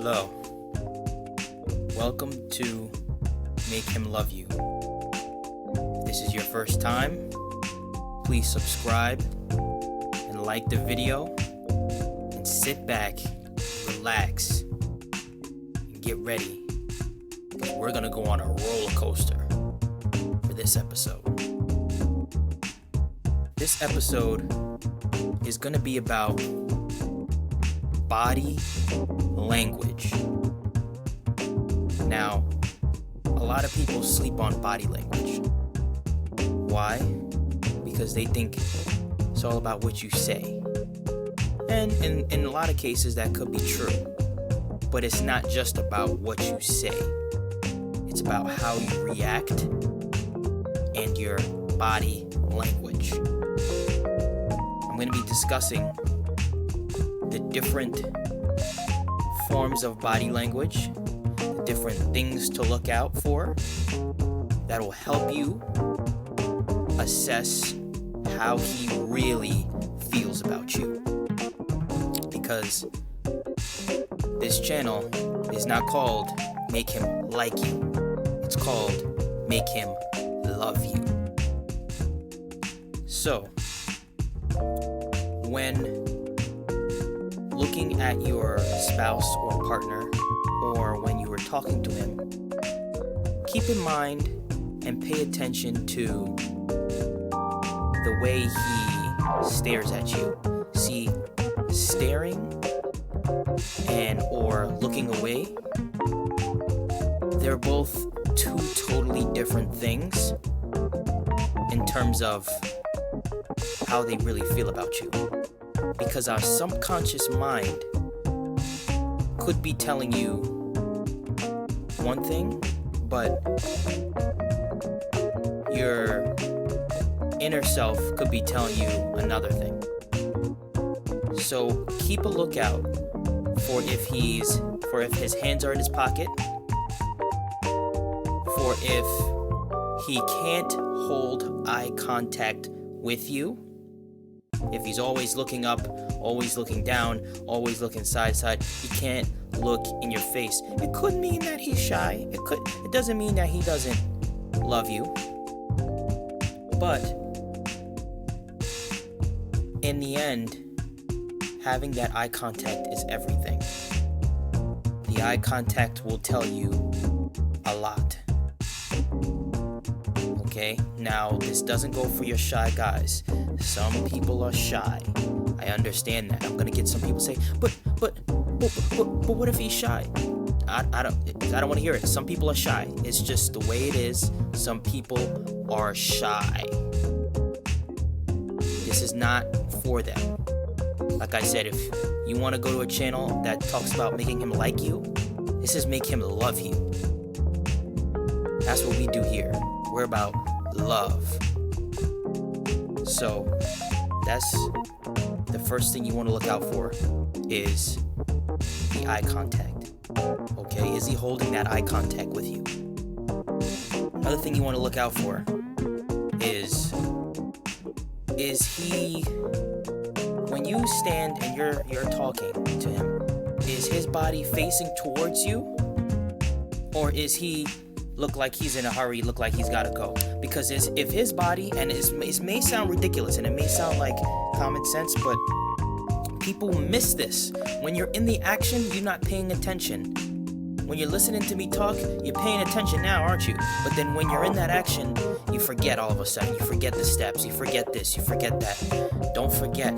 Hello. Welcome to Make Him Love You. If this is your first time, please subscribe and like the video and sit back, relax, and get ready because we're going to go on a roller coaster for this episode. This episode is going to be about body language. Now, a lot of people sleep on body language. Why? Because they think it's all about what you say. And in a lot of cases, that could be true. But it's not just about what you say. It's about how you react and your body language. I'm going to be discussing the different forms of body language, the different things to look out for that will help you assess how he really feels about you. Because this channel is not called Make Him Like You. It's called Make Him Love You. So, when looking at your spouse or partner, or when you were talking to him, keep in mind and pay attention to the way he stares at you. See, staring and or looking away, they're both two totally different things in terms of how they really feel about you. Because our subconscious mind could be telling you one thing, but your inner self could be telling you another thing. So keep a lookout for if his hands are in his pocket, for if he can't hold eye contact with you. If he's always looking up, always looking down, always looking side to side, he can't look in your face. It could mean that he's shy. It doesn't mean that he doesn't love you. But in the end, having that eye contact is everything. The eye contact will tell you a lot. Okay, now this doesn't go for your shy guys. Some people are shy. I understand that. I'm gonna get some people say, but what if he's shy? I don't want to hear it. Some people are shy. It's just the way it is. Some people are shy. This is not for them. Like I said, if you want to go to a channel that talks about making him like you, this is make him love you. That's what we do here. We're about love. So that's the first thing you want to look out for is the eye contact. Okay, is he holding that eye contact with you? Another thing you want to look out for is he, when you stand and you're talking to him, is his body facing towards you, or is he look like he's in a hurry, look like he's gotta go? Because if his body, and it may sound ridiculous and it may sound like common sense, but people miss this. When you're in the action, you're not paying attention. When you're listening to me talk, you're paying attention now, aren't you? But then when you're in that action, you forget all of a sudden. You forget the steps, you forget this, you forget that. Don't forget,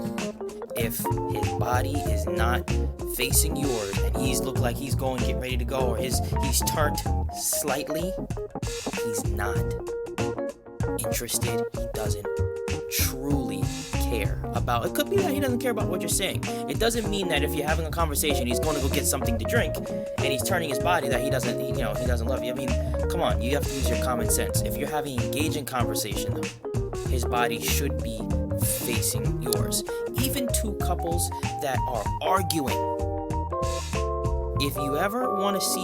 if his body is not facing yours and he's look like he's going to get ready to go, or he's turned slightly, he's not interested. He doesn't truly care about it. Could be that he doesn't care about what you're saying. It doesn't mean that if you're having a conversation, he's going to go get something to drink and he's turning his body that he doesn't love you. I mean, come on, you have to use your common sense. If you're having an engaging conversation, though, his body should be facing yours. Even two couples that are arguing, if you ever want to see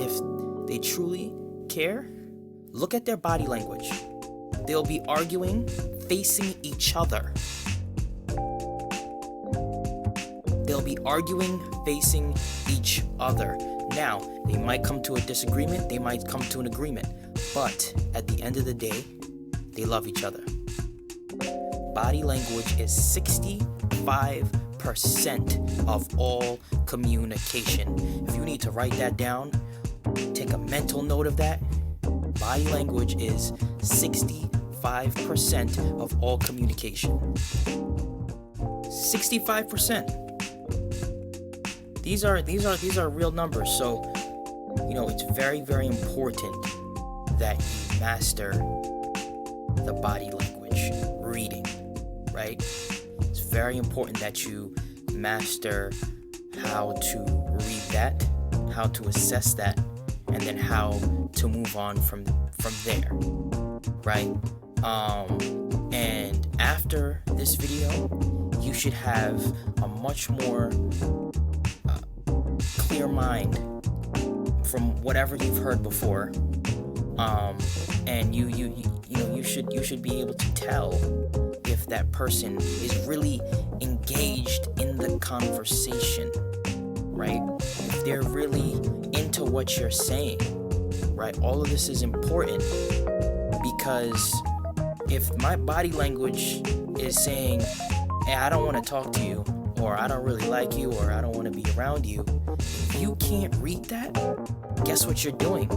if they truly care, look at their body language. They'll be arguing facing each other. they'll be arguing, facing each other. Now, they might come to a disagreement, they might come to an agreement, but at the end of the day, they love each other. Body language is 65% of all communication. If you need to write that down, take a mental note of that. Body language is 65% of all communication. 65%. These are real numbers. So, it's very, very important that you master the body language reading, right? It's very important that you master how to read that, how to assess that, and then how to move on from there, right? And after this video, you should have a much more clear mind from whatever you've heard before, and you should be able to tell if that person is really engaged in the conversation, right? If they're really into what you're saying, right? All of this is important, because if my body language is saying, hey, I don't want to talk to you, or I don't really like you, or I don't want to be around you, if you can't read that, guess what you're doing?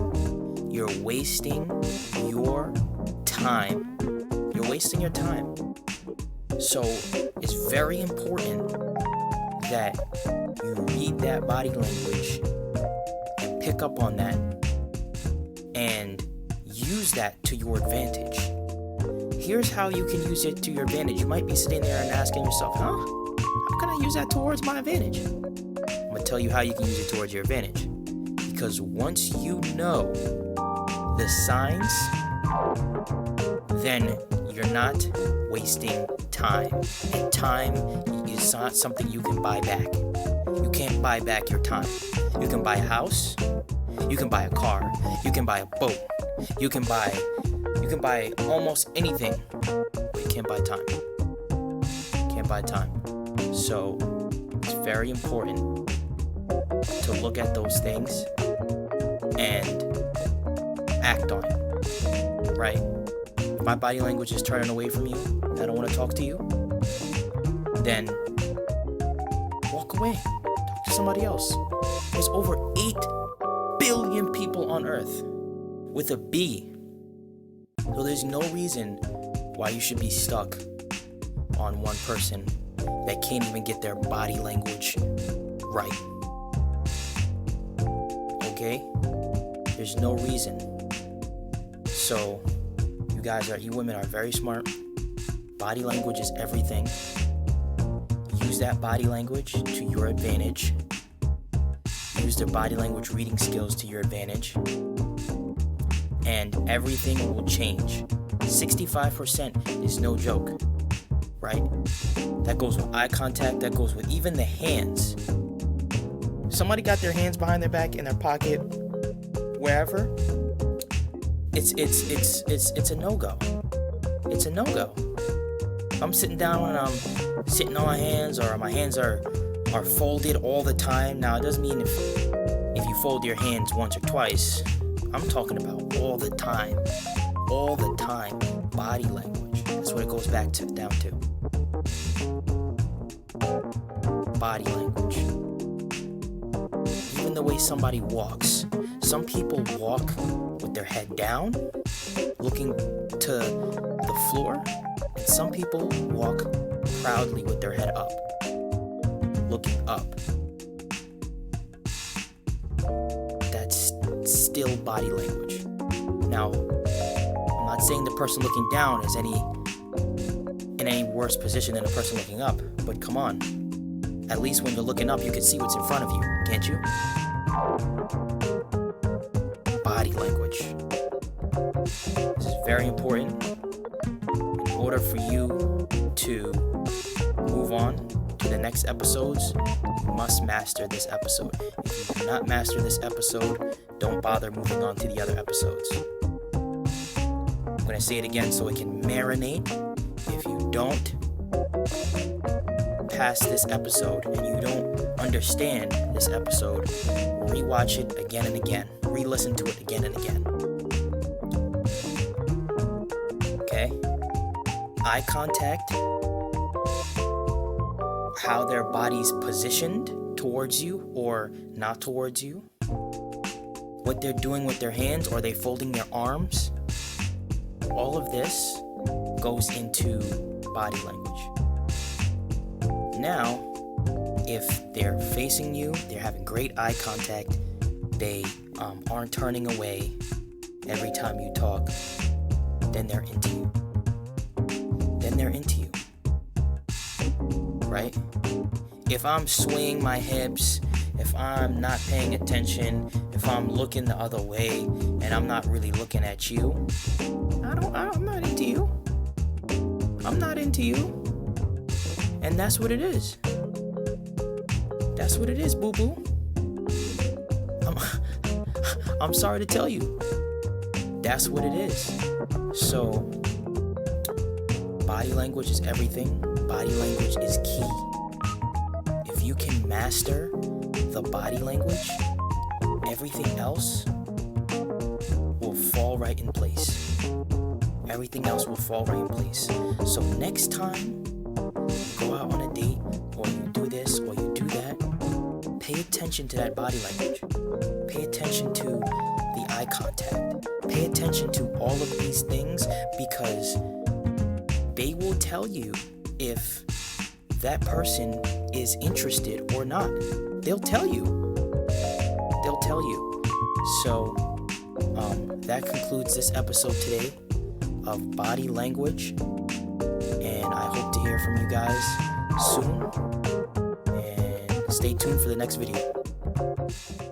You're wasting your time. You're wasting your time. So it's very important that you read that body language and pick up on that and use that to your advantage. Here's how you can use it to your advantage. You might be sitting there and asking yourself, how can I use that towards my advantage? I'm going to tell you how you can use it towards your advantage. Because once you know the signs, then you're not wasting time. And time is not something you can buy back. You can't buy back your time. You can buy a house, you can buy a car, you can buy a boat, you can buy almost anything, but you can't buy time. You can't buy time. So it's very important to look at those things and act on it, right? If my body language is turning away from you, I don't want to talk to you, then walk away. Talk to somebody else. There's over 8 billion people on Earth with a B. So there's no reason why you should be stuck on one person that can't even get their body language right. Okay? There's no reason. So you women are very smart. Body language is everything. Use that body language to your advantage. Use their body language reading skills to your advantage. And everything will change. 65% is no joke, right? That goes with eye contact, that goes with even the hands. Somebody got their hands behind their back, in their pocket, wherever. It's a no-go. It's a no-go. If I'm sitting down and I'm sitting on my hands, or my hands are folded all the time. Now, it doesn't mean if you fold your hands once or twice. I'm talking about all the time. All the time. Body language. That's what it goes down to. Body language. Even the way somebody walks. Some people walk with their head down, looking to the floor, and some people walk proudly with their head up, looking up. That's still body language. Now, I'm not saying the person looking down is in any worse position than the person looking up, but come on. At least when you're looking up, you can see what's in front of you, can't you? Body language. This is very important. In order for you to move on to the next episodes, you must master this episode. If you do not master this episode, don't bother moving on to the other episodes. I'm going to say it again so it can marinate. If you don't past this episode and you don't understand this episode, rewatch it again and again. Re-listen to it again and again. Okay? Eye contact, how their body's positioned towards you or not towards you, what they're doing with their hands, or they folding their arms. All of this goes into body language. Now, if they're facing you, they're having great eye contact, they aren't turning away every time you talk, then they're into you. Then they're into you. Right? If I'm swaying my hips, if I'm not paying attention, if I'm looking the other way and I'm not really looking at you, I'm not into you. I'm not into you. And that's what it is. That's what it is, boo-boo. I'm sorry to tell you. That's what it is. So, body language is everything. Body language is key. If you can master the body language, everything else will fall right in place. Everything else will fall right in place. So next time you go out on a date, or you do this, or you do that, pay attention to that body language. Pay attention to the eye contact. Pay attention to all of these things, because they will tell you if that person is interested or not. They'll tell you. They'll tell you. So, that concludes this episode today of Body Language. And I hope to hear from you guys soon. And stay tuned for the next video.